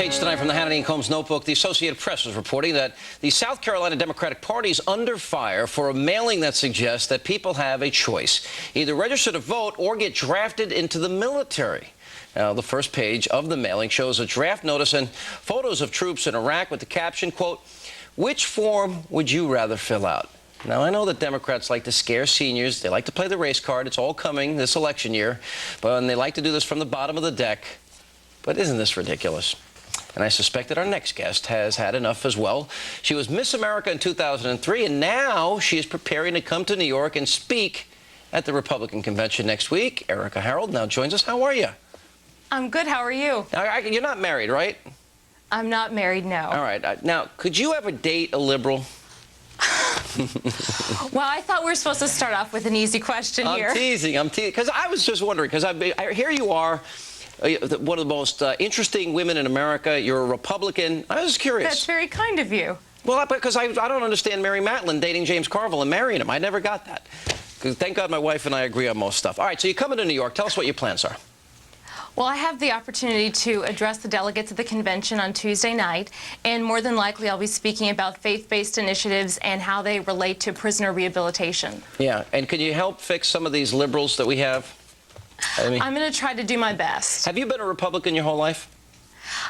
page tonight from the Hannity and Colmes notebook, the Associated Press is reporting that the South Carolina Democratic Party is under fire for a mailing that suggests that people have a choice. Either register to vote or get drafted into the military. Now, the first page of the mailing shows a draft notice and photos of troops in Iraq with the caption, quote, "Which form would you rather fill out?" Now, I know that Democrats like to scare seniors. They like to play the race card. It's all coming this election year. And they like to do this from the bottom of the deck. But isn't this ridiculous? And I suspect that our next guest has had enough as well. She was Miss America in 2003, and now she is preparing to come to New York and speak at the Republican convention next week. Erika now joins us. How are you? I'm good. How are you? You're not married, right? I'm not married, no. All right. Now, could you ever date a liberal? Well, I thought we were supposed to start off with an easy question here. I'm teasing. Because I was just wondering, because here you are, one of the most interesting women in America. You're a Republican. I was curious. That's very kind of you. Well, because I don't understand Mary Matlin dating James Carville and marrying him. I never got that. Because thank God my wife and I agree on most stuff. All right, so you're coming to New York. Tell us what your plans are. Well, I have the opportunity to address the delegates at the convention on Tuesday night, and more than likely I'll be speaking about faith-based initiatives and how they relate to prisoner rehabilitation. Yeah, and can you help fix some of these liberals that we have? I'm going to try to do my best. Have you been a Republican your whole life?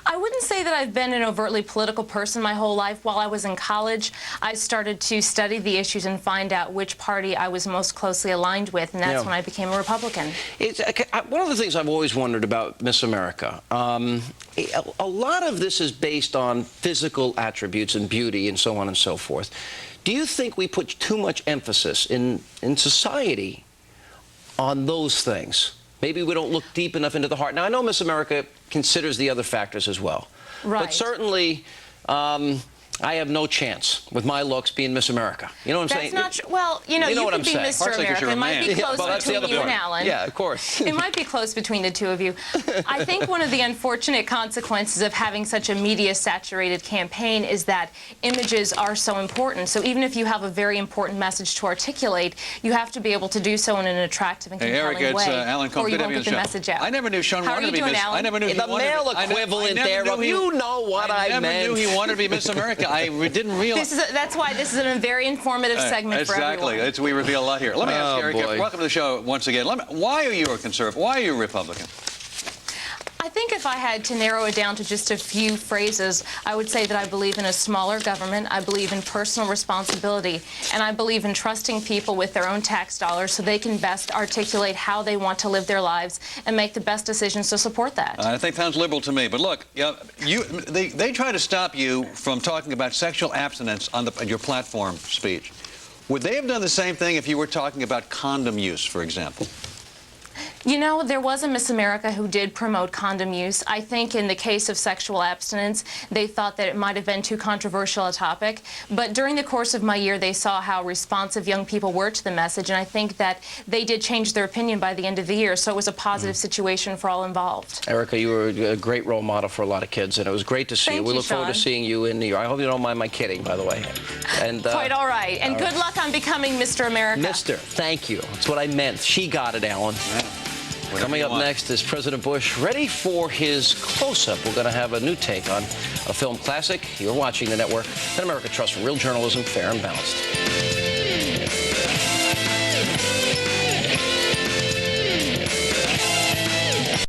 I wouldn't say that I've been an overtly political person my whole life. While I was in college, I started to study the issues and find out which party I was most closely aligned with, and that's when I became a Republican. One of the things I've always wondered about Miss America, a lot of this is based on physical attributes and beauty and so on and so forth. Do you think we put too much emphasis in society on those things? Maybe we don't look deep enough into the heart. Now, I know Miss America considers the other factors as well. Right. But certainly, I have no chance with my looks being Miss America. You know what I'm saying? That's not well, you know what could I'm be saying. Mr. America. It might be close between you and Alan. Yeah, of course. It might be close between the two of you. I think one of the unfortunate consequences of having such a media-saturated campaign is that images are so important. So even if you have a very important message to articulate, you have to be able to do so in an attractive and compelling Erika, way, Alan or you won't get the message out. I never knew Sean wanted to be Miss. I never knew he the wanted male equivalent there of you know what I meant. I never knew he wanted to be Miss America. I didn't realize. That's why this is a very informative segment for everyone. Exactly. We reveal a lot here. Let me ask you, Erika, welcome to the show once again. Why are you a conservative? Why are you a Republican? I think if I had to narrow it down to just a few phrases, I would say that I believe in a smaller government, I believe in personal responsibility, and I believe in trusting people with their own tax dollars so they can best articulate how they want to live their lives and make the best decisions to support that. I think sounds liberal to me. But look, they try to stop you from talking about sexual abstinence on your platform speech. Would they have done the same thing if you were talking about condom use, for example? You know, there was a Miss America who did promote condom use. I think in the case of sexual abstinence, they thought that it might have been too controversial a topic. But during the course of my year, they saw how responsive young people were to the message, and I think that they did change their opinion by the end of the year. So it was a positive situation for all involved. Erika, you were a great role model for a lot of kids, and it was great to see you. We look forward to seeing you in New York. I hope you don't mind my kidding, by the way. And quite all right. And good luck on becoming Mr. America. Mr. Thank you. That's what I meant. She got it, Alan. Coming up next is President Bush ready for his close-up. We're going to have a new take on a film classic. You're watching the network that America trusts for real journalism, fair and balanced.